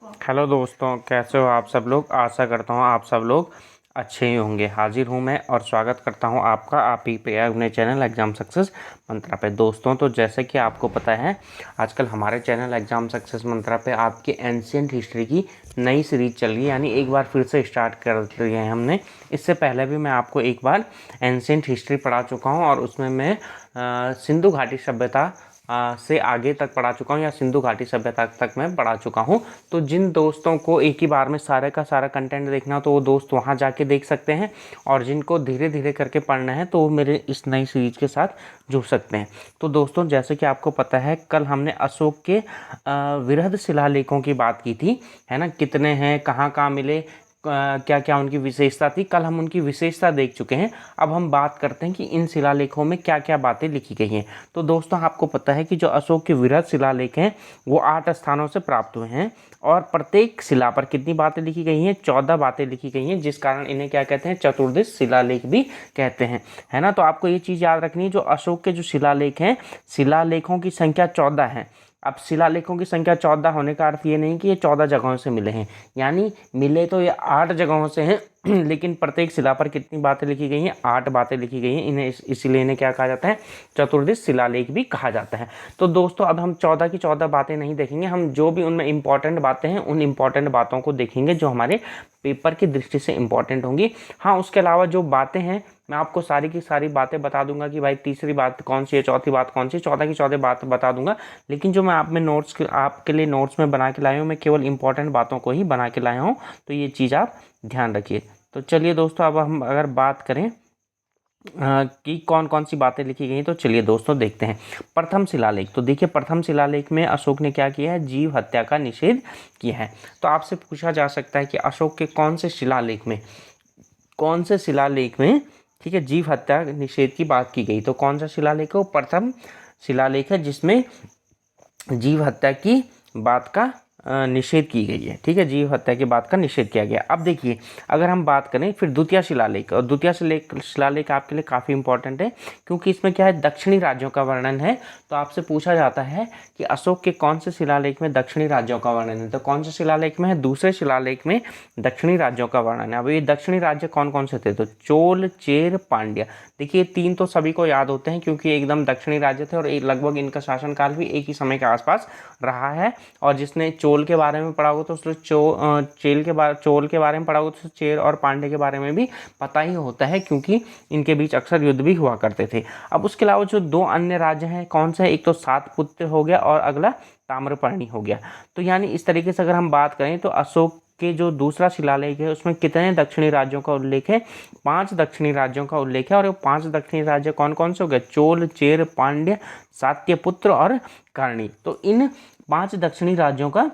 Hello दोस्तों, कैसे हो आप सब लोग। आशा करता हूँ आप सब लोग अच्छे ही होंगे। हाजिर हूँ मैं और स्वागत करता हूँ आपका आप ही पे अपने चैनल एग्ज़ाम सक्सेस मंत्रा पे। दोस्तों, तो जैसे कि आपको पता है, आजकल हमारे चैनल एग्ज़ाम सक्सेस मंत्रा पे आपकी एंशिएंट हिस्ट्री की नई सीरीज चल रही है, यानी एक बार फिर से स्टार्ट कर दिया है हमने। इससे पहले भी मैं आपको एक बार एंशिएंट हिस्ट्री पढ़ा चुका हूँ और उसमें मैं सिंधु घाटी सभ्यता से आगे तक पढ़ा चुका हूँ, या सिंधु घाटी सभ्यता तक मैं पढ़ा चुका हूँ। तो जिन दोस्तों को एक ही बार में सारे का सारा कंटेंट देखना हो तो वो दोस्त वहाँ जाके देख सकते हैं, और जिनको धीरे धीरे करके पढ़ना है तो वो मेरे इस नई सीरीज के साथ जुड़ सकते हैं। तो दोस्तों, जैसे कि आपको पता है, कल हमने अशोक के वृहद शिलालेखों की बात की थी, है ना। कितने हैं, कहाँ कहाँ मिले, क्या क्या उनकी विशेषता थी। कल हम उनकी विशेषता देख चुके हैं। अब हम बात करते हैं कि इन शिलालेखों में क्या क्या बातें लिखी गई हैं। तो दोस्तों, आपको पता है कि जो अशोक के वृहद शिलालेख हैं वो 8 स्थानों से प्राप्त हुए हैं, और प्रत्येक शिला पर कितनी बातें लिखी गई हैं, 14 बातें लिखी गई हैं, जिस कारण इन्हें क्या कहते हैं, चतुर्दिश शिलालेख भी कहते हैं, है ना। तो आपको ये चीज़ याद रखनी है, जो अशोक के जो शिलालेख हैं, शिलालेखों की संख्या 14 है। अब शिलालेखों की संख्या 14 होने का अर्थ ये नहीं कि ये 14 जगहों से मिले हैं, यानी मिले तो ये 8 जगहों से हैं लेकिन प्रत्येक शिला पर कितनी बातें लिखी गई हैं, 8 बातें लिखी गई हैं। इन्हें इसीलिए इन्हें क्या कहा जाता है, चतुर्दिश शिलालेख भी कहा जाता है। तो दोस्तों, अब हम 14 की 14 बातें नहीं देखेंगे, हम जो भी उनमें इंपॉर्टेंट बातें हैं उन इंपॉर्टेंट बातों को देखेंगे जो हमारे पेपर की दृष्टि से इंपॉर्टेंट होंगी। हाँ, उसके अलावा जो बातें हैं मैं आपको सारी की सारी बातें बता दूंगा कि भाई तीसरी बात कौन सी है, चौथी बात कौन सी, 14 की 14 बात बता दूंगा। लेकिन जो मैं आप में नोट्स आपके लिए नोट्स में बना के लाया हूँ, मैं केवल इंपॉर्टेंट बातों को ही बना के लाया हूँ। तो ये चीज़ आप ध्यान रखिए। तो चलिए दोस्तों, अब हम अगर बात करें कि कौन कौन सी बातें लिखी गई हैं, तो चलिए दोस्तों देखते हैं। प्रथम शिलालेख, तो देखिए प्रथम शिलालेख में अशोक ने क्या किया है, जीव हत्या का निषेध किया है। तो आपसे पूछा जा सकता है कि अशोक के कौन से शिलालेख में ठीक है, जीव हत्या निषेध की बात की गई। तो कौन सा शिलालेख है, वो प्रथम शिलालेख है जिसमें जीव हत्या की बात का निषेध की गई है। ठीक है, जीव हत्या की बात का निषेध किया गया। अब देखिए, अगर हम बात करें फिर द्वितीय शिलालेख, और द्वितीय शिलालेख आपके लिए काफ़ी इंपॉर्टेंट है, क्योंकि इसमें क्या है, दक्षिणी राज्यों का वर्णन है। तो आपसे पूछा जाता है कि अशोक के कौन से शिलालेख में दक्षिणी राज्यों का वर्णन है। तो कौन से शिलालेख में है, दूसरे शिलालेख में दक्षिणी राज्यों का वर्णन है। अब ये दक्षिणी राज्य कौन कौन से थे, तो चोल, चेर, पांड्य। देखिए, 3 तो सभी को याद होते हैं क्योंकि एकदम दक्षिणी राज्य थे, और लगभग इनका शासनकाल भी एक ही समय के आसपास रहा है। और जिसने चोल के बारे में पढ़ा होगा तो उसने चोल के बारे में पढ़ा होगा तो चेर और पांड्य के बारे में भी पता ही होता है, क्योंकि इनके बीच अक्सर युद्ध भी हुआ करते थे। अब उसके अलावा जो 2 अन्य राज्य हैं, कौन सा है, एक तो सातपुत्र हो गया और अगला ताम्रपर्णी हो गया। तो यानी इस तरीके से अगर हम बात करें तो अशोक के जो दूसरा शिलालेख है उसमें कितने दक्षिणी राज्यों का उल्लेख है, 5 दक्षिणी राज्यों का उल्लेख है। और ये 5 दक्षिणी राज्य कौन कौन से हो गए, चोल, चेर, पांड्य, सात्यपुत्र और कर्णी। तो इन 5 दक्षिणी राज्यों का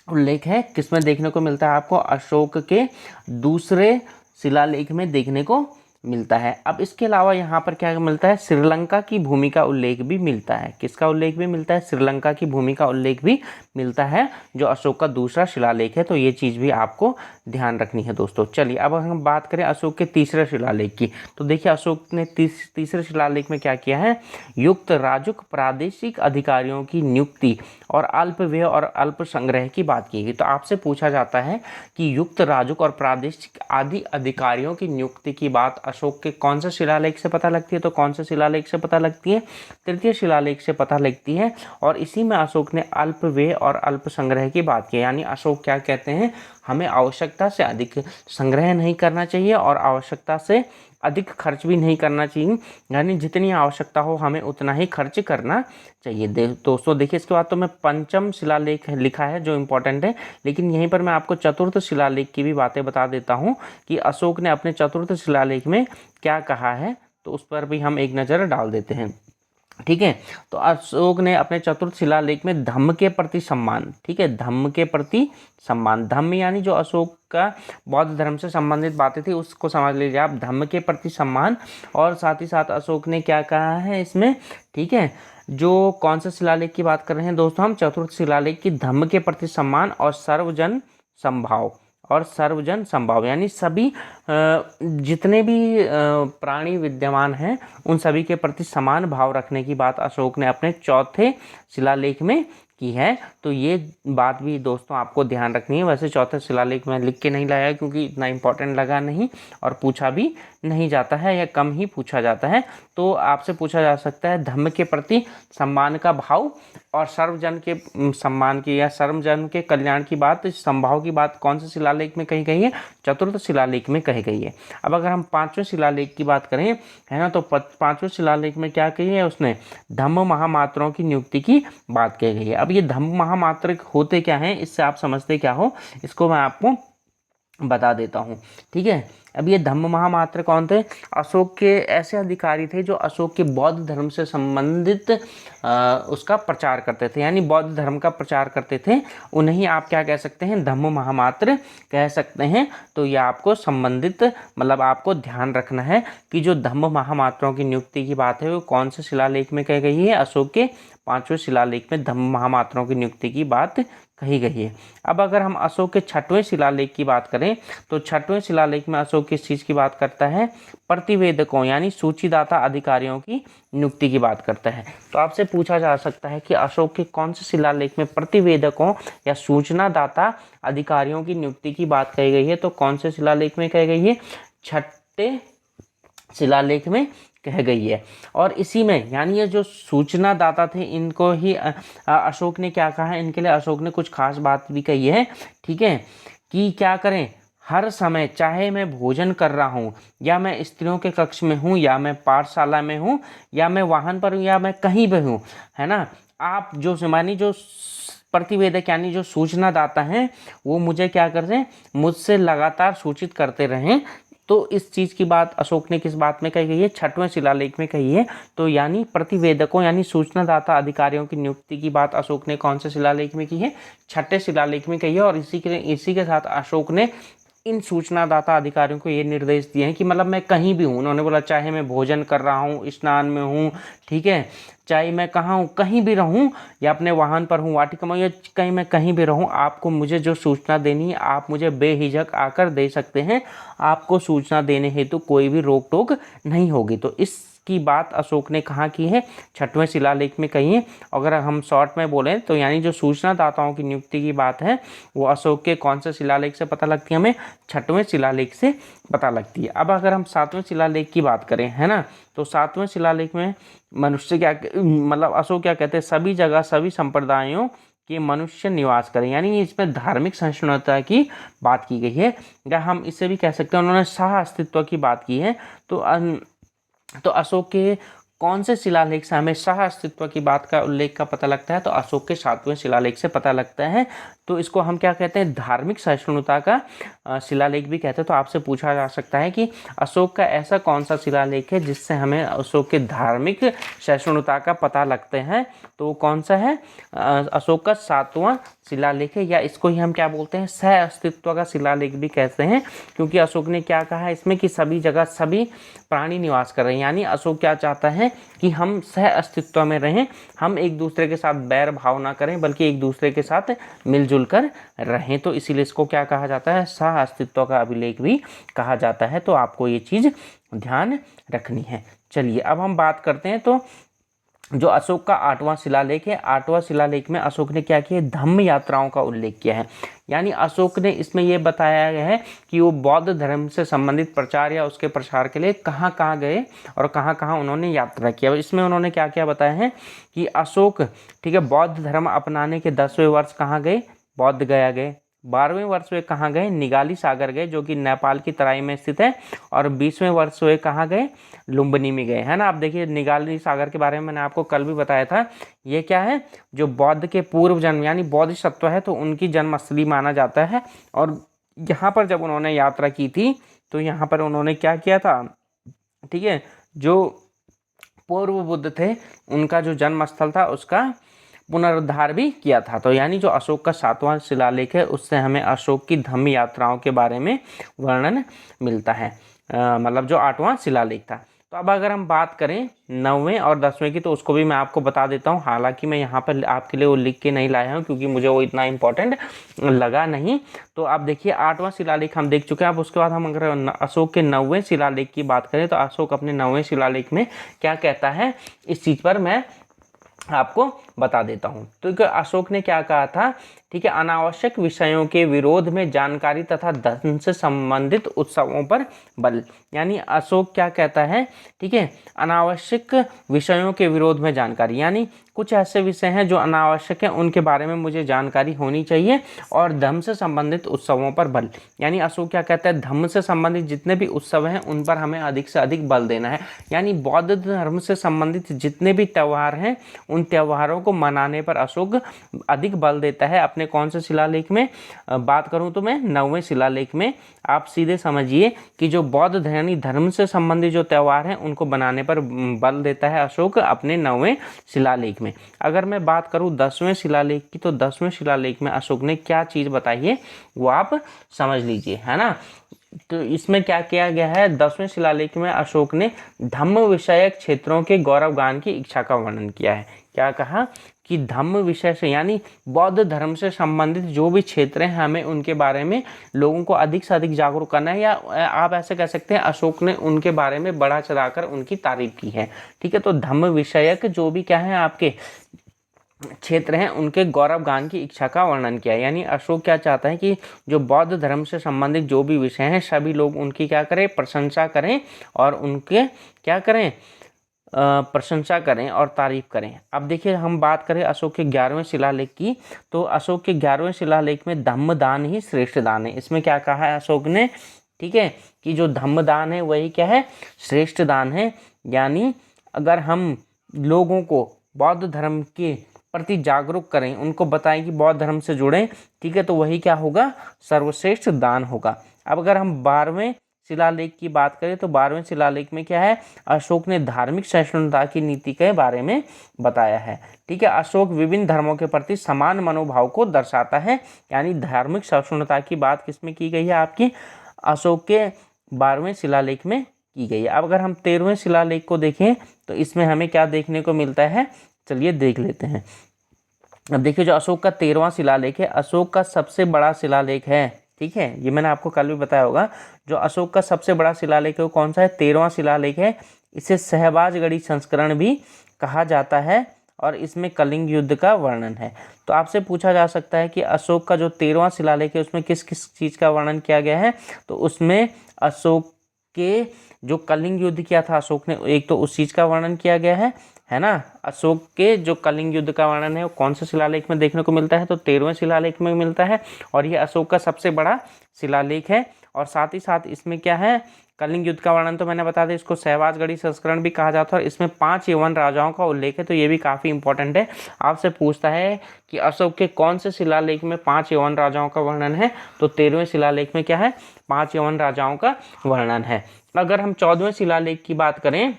उल्लेख है किसमें देखने को मिलता है, आपको अशोक के दूसरे शिलालेख में देखने को मिलता है। अब इसके अलावा यहाँ पर क्या मिलता है, श्रीलंका की भूमि का उल्लेख भी मिलता है। किसका उल्लेख भी मिलता है, श्रीलंका की भूमि का उल्लेख भी मिलता है, जो अशोक का दूसरा शिलालेख है। तो ये चीज़ भी आपको ध्यान रखनी है दोस्तों। चलिए, अब हम बात करें अशोक के तीसरे शिलालेख की। तो देखिए, अशोक ने तीसरे शिलालेख में क्या किया है, युक्त राजुक प्रादेशिक अधिकारियों की नियुक्ति और अल्प व्यय और अल्प संग्रह की बात की गई। तो आपसे पूछा जाता है कि युक्त राजुक और प्रादेशिक आदि अधिकारियों की नियुक्ति की बात अशोक के कौन से शिलालेख से पता लगती है, तो कौन से शिलालेख से पता लगती है, तृतीय शिलालेख से पता लगती है। और इसी में अशोक ने अल्प व्यय और अल्प संग्रह की बात की, यानी अशोक क्या कहते हैं, हमें आवश्यकता से अधिक संग्रह नहीं करना चाहिए और आवश्यकता से अधिक खर्च भी नहीं करना चाहिए, यानी जितनी आवश्यकता हो हमें उतना ही खर्च करना चाहिए। दोस्तों देखिए, इसके बाद तो मैं पंचम शिलालेख लिखा है जो इम्पोर्टेंट है, लेकिन यहीं पर मैं आपको चतुर्थ शिलालेख की भी बातें बता देता हूँ कि अशोक ने अपने चतुर्थ शिलालेख में क्या कहा है, तो उस पर भी हम एक नज़र डाल देते हैं। ठीक है, तो अशोक ने अपने चतुर्थ शिलालेख में धम्म के प्रति सम्मान, ठीक है, धम्म के प्रति सम्मान, धम्म यानी जो अशोक का बौद्ध धर्म से संबंधित बातें थी उसको समझ लीजिए आप, धम्म के प्रति सम्मान। और साथ ही साथ अशोक ने क्या कहा है इसमें, ठीक है, जो कौन से शिलालेख की बात कर रहे हैं दोस्तों हम, चतुर्थ शिलालेख की, धम्म के प्रति सम्मान और सर्वजन संभाव, यानी सभी जितने भी प्राणी विद्यमान हैं उन सभी के प्रति समान भाव रखने की बात अशोक ने अपने चौथे शिलालेख में की है। तो ये बात भी दोस्तों आपको ध्यान रखनी है। वैसे चौथा शिलालेख मैं लिख के नहीं लाया क्योंकि इतना इम्पोर्टेंट लगा नहीं और पूछा भी नहीं जाता है या कम ही पूछा जाता है। तो आपसे पूछा जा सकता है धम्म के प्रति सम्मान का भाव और सर्वजन के सम्मान की या सर्वजन के कल्याण की बात, समभाव की बात कौन से शिलालेख में कही गई है? चतुर्थ शिलालेख में कही गई है। अब अगर हम पांचवें शिलालेख की बात करें, है ना, तो पांचवें शिलालेख में क्या कही है उसने? धम्म महामात्रों की नियुक्ति की बात कही गई है। अब ये धम्म महामात्र होते क्या हैं, इससे आप समझते क्या हो, इसको मैं आपको बता देता हूँ। ठीक है, अब ये धम्म महामात्र कौन थे? अशोक के ऐसे अधिकारी थे जो अशोक के बौद्ध धर्म से संबंधित उसका प्रचार करते थे, यानी बौद्ध धर्म का प्रचार करते थे। उन्हें आप क्या कह सकते हैं? धम्म महामात्र कह सकते हैं। तो ये आपको संबंधित मतलब आपको ध्यान रखना है कि जो धम्म महामात्रों की नियुक्ति की बात है वो कौन से शिलालेख में कही गई है? अशोक के पांचवें शिलालेख में धम्म महामात्रों की नियुक्ति की बात कही गई है। अब अगर हम अशोक के छठवें शिलालेख की बात करें तो छठवें शिलालेख में अशोक किस चीज़ की बात करता है? प्रतिवेदकों यानी सूचीदाता अधिकारियों की नियुक्ति की बात करता है। तो आपसे पूछा जा सकता है कि अशोक के कौन से शिलालेख में प्रतिवेदकों या सूचनादाता अधिकारियों की नियुक्ति की बात कही गई है? तो कौन से शिलालेख में कही गई है? छठे शिलालेख में कह गई है। और इसी में यानी ये जो सूचना दाता थे इनको ही अशोक ने क्या कहा है? इनके लिए अशोक ने कुछ खास बात भी कही है। ठीक है, कि क्या करें? हर समय चाहे मैं भोजन कर रहा हूँ या मैं स्त्रियों के कक्ष में हूँ या मैं पाठशाला में हूँ या मैं वाहन पर हूँ या मैं कहीं भी हूँ, है ना, आप जो मानी जो प्रतिवेदक यानी जो सूचना दाता हैं वो मुझे क्या कर रहे हैं? मुझसे लगातार सूचित करते रहें। तो इस चीज़ की बात अशोक ने किस बात में कही गई है? छठवें शिलालेख में कही है। तो यानी प्रतिवेदकों यानी सूचनादाता अधिकारियों की नियुक्ति की बात अशोक ने कौन से शिलालेख में की है? छठे शिलालेख में कही है। और इसी के साथ अशोक ने इन सूचनादाता अधिकारियों को ये निर्देश दिए हैं कि मतलब मैं कहीं भी हूँ, उन्होंने बोला चाहे मैं भोजन कर रहा हूँ, स्नान में हूँ, ठीक है, चाहे मैं कहाँ हूँ, कहीं भी रहूँ या अपने वाहन पर हूँ, वाटिका में, या कहीं मैं कहीं भी रहूँ, आपको मुझे जो सूचना देनी है आप मुझे बेहिचक आकर दे सकते हैं। आपको सूचना देने हेतु कोई भी रोक टोक नहीं होगी। तो इसकी बात अशोक ने कहाँ की है? छठवें शिलालेख में कही है। अगर हम शॉर्ट में बोलें तो यानी जो सूचनादाताओं की नियुक्ति की बात है वो अशोक के कौन से शिलालेख से पता लगती है? हमें छठवें शिलालेख से पता लगती है। अब अगर हम सातवें शिलालेख की बात करें, है ना, तो सातवें शिलालेख में मनुष्य क्या मतलब अशोक क्या कहते हैं? सभी जगह सभी संप्रदायों के मनुष्य निवास करें, यानी इसमें धार्मिक सहिष्णुता की बात की गई है, या हम इसे भी कह सकते हैं उन्होंने सह अस्तित्व की बात की है। तो अशोक के कौन से शिलालेख से हमें सह अस्तित्व की बात का उल्लेख का पता लगता है? तो अशोक के सातवें शिलालेख से पता लगता है। तो इसको हम क्या कहते हैं? धार्मिक सहिष्णुता का शिलालेख भी कहते हैं। तो आपसे पूछा जा सकता है कि अशोक का ऐसा कौन सा शिलालेख है जिससे हमें अशोक के धार्मिक सहिष्णुता का पता लगते हैं? तो वो कौन सा है? अशोक का सातवां शिलालेख है, या इसको ही हम क्या बोलते हैं? सह अस्तित्व का शिलालेख भी कहते हैं, क्योंकि अशोक ने क्या कहा है इसमें कि सभी जगह सभी प्राणी निवास कर रहे हैं। यानी अशोक क्या चाहता है कि हम सह अस्तित्व में रहें, हम एक दूसरे के साथ बैर भाव ना करें बल्कि एक दूसरे के साथ मिलजुल कर रहें। तो इसीलिए इसको क्या कहा जाता है? सह अस्तित्व का अभिलेख भी कहा जाता है। तो आपको ये चीज़ ध्यान रखनी है। चलिए अब हम बात करते हैं तो जो अशोक का आठवां शिलालेख है, आठवां शिलालेख में अशोक ने क्या किया? धम्म यात्राओं का उल्लेख किया है। यानी अशोक ने इसमें यह बताया गया है कि वो बौद्ध धर्म से संबंधित प्रचार या उसके प्रसार के लिए कहाँ कहाँ गए और कहाँ कहाँ उन्होंने यात्रा किया। इसमें उन्होंने क्या क्या बताया है कि अशोक, ठीक है, बौद्ध धर्म अपनाने के 10वें वर्ष कहाँ गए? बोध गया गए। 12वें वर्ष वे कहाँ गए? निगाली सागर गए, जो कि नेपाल की तराई में स्थित है। और 20वें वर्ष वे कहाँ गए? लुम्बिनी में गए, है ना। आप देखिए निगाली सागर के बारे में मैंने आपको कल भी बताया था। ये क्या है? जो बौद्ध के पूर्व जन्म यानी बोधिसत्व है, तो उनकी जन्मस्थली माना जाता है। और यहाँ पर जब उन्होंने यात्रा की थी तो यहाँ पर उन्होंने क्या किया था? ठीक है, जो पूर्व बुद्ध थे उनका जो जन्म स्थल था उसका पुनरुद्धार भी किया था। तो यानी जो अशोक का सातवां शिलालेख है उससे हमें अशोक की धम्म यात्राओं के बारे में वर्णन मिलता है, मतलब जो आठवां शिलालेख था। तो अब अगर हम बात करें 9वें और 10वें की, तो उसको भी मैं आपको बता देता हूँ। हालांकि मैं यहाँ पर आपके लिए वो लिख के नहीं लाया हूँ क्योंकि मुझे वो इतना इम्पोर्टेंट लगा नहीं। तो आप देखिए आठवां शिलालेख हम देख चुके हैं। अब उसके बाद हम अगर अशोक के 9वें शिलालेख की बात करें तो अशोक अपने 9वें शिलालेख में क्या कहता है इस चीज़ पर मैं आपको बता देता हूँ। तो अशोक ने क्या कहा था, ठीक है, अनावश्यक विषयों के विरोध में जानकारी तथा धन से संबंधित उत्सवों पर बल। यानी अशोक क्या कहता है, ठीक है, अनावश्यक विषयों के विरोध में जानकारी, यानी कुछ ऐसे विषय हैं जो अनावश्यक हैं, उनके बारे में मुझे जानकारी होनी चाहिए, और धर्म से संबंधित उत्सवों पर बल। यानी अशोक क्या कहता है, धर्म से संबंधित जितने भी उत्सव हैं उन पर हमें अधिक से अधिक बल देना है। यानी बौद्ध धर्म से संबंधित जितने भी त्यौहार हैं उन त्योहारों को मनाने पर अशोक अधिक बल देता है। अपने कौन से शिलालेख में बात करूं तो मैं 9वें शिलालेख में। आप सीधे समझिए कि जो बौद्ध यानी धर्म से संबंधित जो त्यौहार हैं उनको बनाने पर बल देता है अशोक अपने 9वें शिलालेख में। अगर मैं बात करूं 10वें शिलालेख की, तो 10वें शिलालेख में अशोक ने क्या चीज़ बताई है वो आप समझ लीजिए, है ना। तो इसमें क्या किया गया है, 10वें शिलालेख में अशोक ने धम्म विषयक क्षेत्रों के गौरवगान की इच्छा का वर्णन किया है। क्या कहा कि धम्म विषय से यानी बौद्ध धर्म से संबंधित जो भी क्षेत्र हैं हमें उनके बारे में लोगों को अधिक से अधिक जागरूक करना है, या आप ऐसे कह सकते हैं अशोक ने उनके बारे में बढ़ा चढ़ाकर उनकी तारीफ की है। ठीक है, तो धम्म विषयक जो भी क्या है आपके क्षेत्र हैं उनके गौरव गान की इच्छा का वर्णन किया। यानी अशोक क्या चाहता है कि जो बौद्ध धर्म से संबंधित जो भी विषय हैं सभी लोग उनकी क्या करें, प्रशंसा करें, और उनके क्या करें, प्रशंसा करें और तारीफ करें। अब देखिए हम बात करें अशोक के 11वें शिलालेख की, तो अशोक के 11वें शिलालेख में धम्मदान ही श्रेष्ठ दान है। इसमें क्या कहा है अशोक ने, ठीक है, कि जो धम्मदान है वही क्या है, श्रेष्ठ दान है। यानी अगर हम लोगों को बौद्ध धर्म के प्रति जागरूक करें, उनको बताएं कि बौद्ध धर्म से जुड़ें, ठीक है, तो वही क्या होगा, सर्वश्रेष्ठ दान होगा। अब अगर हम 12वें शिलालेख की बात करें तो 12वें शिलालेख में क्या है, अशोक ने धार्मिक सहिष्णुता की नीति के बारे में बताया है। ठीक है, अशोक विभिन्न धर्मों के प्रति समान मनोभाव को दर्शाता है। यानी धार्मिक सहिष्णुता की बात किसमें की गई है, आपकी अशोक के 12वें शिलालेख में की गई है। अब अगर हम 13वें शिलालेख को देखें तो इसमें हमें क्या देखने को मिलता है, चलिए देख लेते हैं। अब देखिए जो अशोक का 13वां शिलालेख है, अशोक का सबसे बड़ा शिलालेख है। ठीक है, ये मैंने आपको कल भी बताया होगा। जो अशोक का सबसे बड़ा शिलालेख है वो कौन सा है, 13वां शिलालेख है। इसे सहबाजगढ़ी संस्करण भी कहा जाता है और इसमें कलिंग युद्ध का वर्णन है। तो आपसे पूछा जा सकता है कि अशोक का जो 13वां शिलालेख है उसमें किस किस चीज़ का वर्णन किया गया है, तो उसमें अशोक के जो कलिंग युद्ध किया था अशोक ने, एक तो उस चीज़ का वर्णन किया गया है ना। अशोक के जो कलिंग युद्ध का वर्णन है वो कौन से शिलालेख में देखने को मिलता है, तो 13वें शिलालेख में मिलता है, और ये अशोक का सबसे बड़ा शिलालेख है। और साथ ही साथ इसमें क्या है, कलिंग युद्ध का वर्णन तो मैंने बता दिया, इसको सहबाजगढ़ी संस्करण भी कहा जाता है, और इसमें 5 यवन राजाओं का उल्लेख है, तो ये भी काफ़ी इंपॉर्टेंट है। आपसे पूछता है कि अशोक के कौन से शिलालेख में 5 यवन राजाओं का वर्णन है, तो 13वें शिलालेख में क्या है, 5 यवन राजाओं का वर्णन है। अगर हम 14वें शिलालेख की बात करें,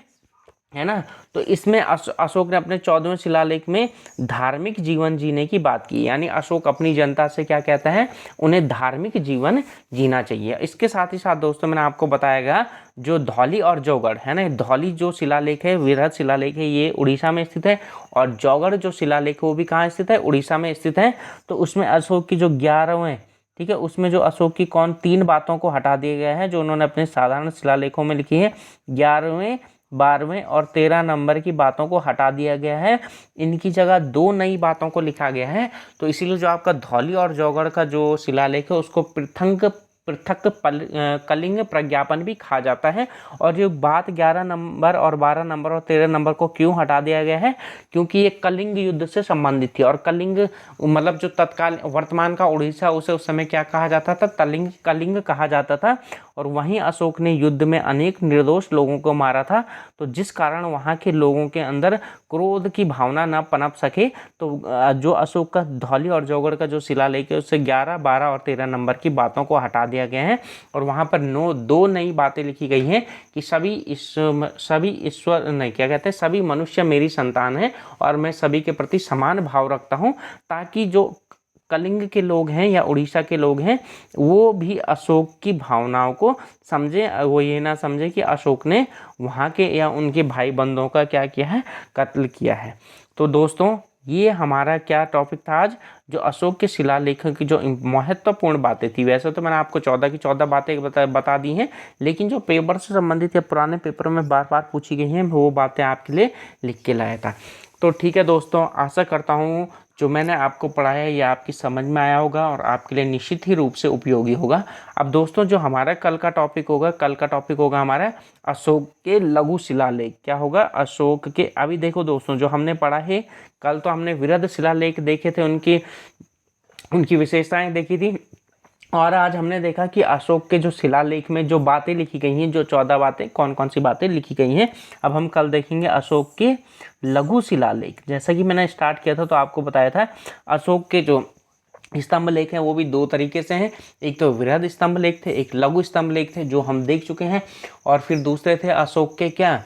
है ना, तो इसमें अशोक ने अपने 14वें शिलालेख में धार्मिक जीवन जीने की बात की। यानी अशोक अपनी जनता से क्या कहता है, उन्हें धार्मिक जीवन जीना चाहिए। इसके साथ ही साथ दोस्तों मैंने आपको बताएगा जो धौली और जौगढ़ है ना, धौली जो शिलालेख है वृहद शिलालेख है, ये उड़ीसा में स्थित है, और जौगढ़ जो शिलालेख है वो भी कहाँ स्थित है, उड़ीसा में स्थित है। तो उसमें अशोक की जो 11वें, ठीक है, उसमें जो अशोक की 3 बातों को हटा दिया गया है जो उन्होंने अपने साधारण शिलालेखों में लिखी है। 11वें, 12वें और 13 नंबर की बातों को हटा दिया गया है, इनकी जगह 2 नई बातों को लिखा गया है। तो इसीलिए जो आपका धौली और जौगढ़ का जो शिलालेख है उसको पृथक कलिंग प्रज्ञापन भी कहा जाता है। और ये बात 11 नंबर और 12 नंबर और 13 नंबर को क्यों हटा दिया गया है, क्योंकि ये कलिंग युद्ध से संबंधित थी, और कलिंग मतलब जो तत्काल वर्तमान का उड़ीसा उसे उस समय क्या कहा जाता था, कलिंग कहा जाता था। और वहीं अशोक ने युद्ध में अनेक निर्दोष लोगों को मारा था, तो जिस कारण वहाँ के लोगों के अंदर क्रोध की भावना न पनप सके, तो जो अशोक का धौली और जौगढ़ का जो शिलालेख है उससे 11, 12 और 13 नंबर की बातों को हटा दिया गया है, और वहाँ पर 2 नई बातें लिखी गई हैं कि सभी ईश्वर नहीं, क्या कहते हैं, सभी मनुष्य मेरी संतान है और मैं सभी के प्रति समान भाव रखता हूँ, ताकि जो कलिंग के लोग हैं या उड़ीसा के लोग हैं वो भी अशोक की भावनाओं को समझे, वो ये ना समझे कि अशोक ने वहाँ के या उनके भाई बंधुओं का क्या किया है, कत्ल किया है। तो दोस्तों ये हमारा क्या टॉपिक था आज, जो अशोक के शिलालेखों की जो महत्वपूर्ण बातें थी। वैसे तो मैंने आपको 14 की 14 बातें बता दी हैं, लेकिन जो पेपर से संबंधित या पुराने पेपर में बार बार पूछी गई हैं वो बातें आपके लिए लिख के लाया था। तो ठीक है दोस्तों, आशा करता हूँ जो मैंने आपको पढ़ाया है ये आपकी समझ में आया होगा और आपके लिए निश्चित ही रूप से उपयोगी होगा। अब दोस्तों जो हमारा कल का टॉपिक होगा हमारा अशोक के लघु शिलालेख। क्या होगा? अशोक के, अभी देखो दोस्तों जो हमने पढ़ा है कल, तो हमने वृहद शिलालेख देखे थे, उनकी विशेषताएं देखी थी, और आज हमने देखा कि अशोक के जो शिलालेख में जो बातें लिखी गई हैं, जो 14 बातें, कौन कौन सी बातें लिखी गई हैं। अब हम कल देखेंगे अशोक के लघु शिलालेख। जैसा कि मैंने स्टार्ट किया था तो आपको बताया था अशोक के जो स्तंभ लेख हैं वो भी दो तरीके से हैं, एक तो वृहद स्तंभ लेख थे, एक लघु स्तंभ लेख थे जो हम देख चुके हैं, और फिर दूसरे थे अशोक के क्या,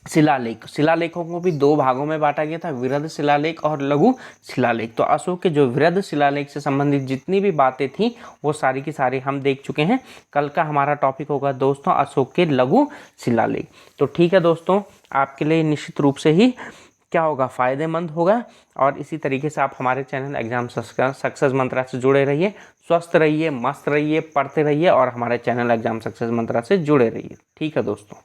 शिलालेख। शिलालेखों को भी दो भागों में बांटा गया था, वृहद शिलालेख और लघु शिलालेख। तो अशोक के जो वृहद शिलालेख से संबंधित जितनी भी बातें थी वो सारी की सारी हम देख चुके हैं। कल का हमारा टॉपिक होगा दोस्तों अशोक के लघु शिलालेख। तो ठीक है दोस्तों, आपके लिए निश्चित रूप से ही क्या होगा, फ़ायदेमंद होगा। और इसी तरीके से आप हमारे चैनल एग्जाम सक्सेस मंत्रा से जुड़े रहिए, स्वस्थ रहिए, मस्त रहिए, पढ़ते रहिए और हमारे चैनल एग्जाम सक्सेस मंत्रा से जुड़े रहिए। ठीक है दोस्तों।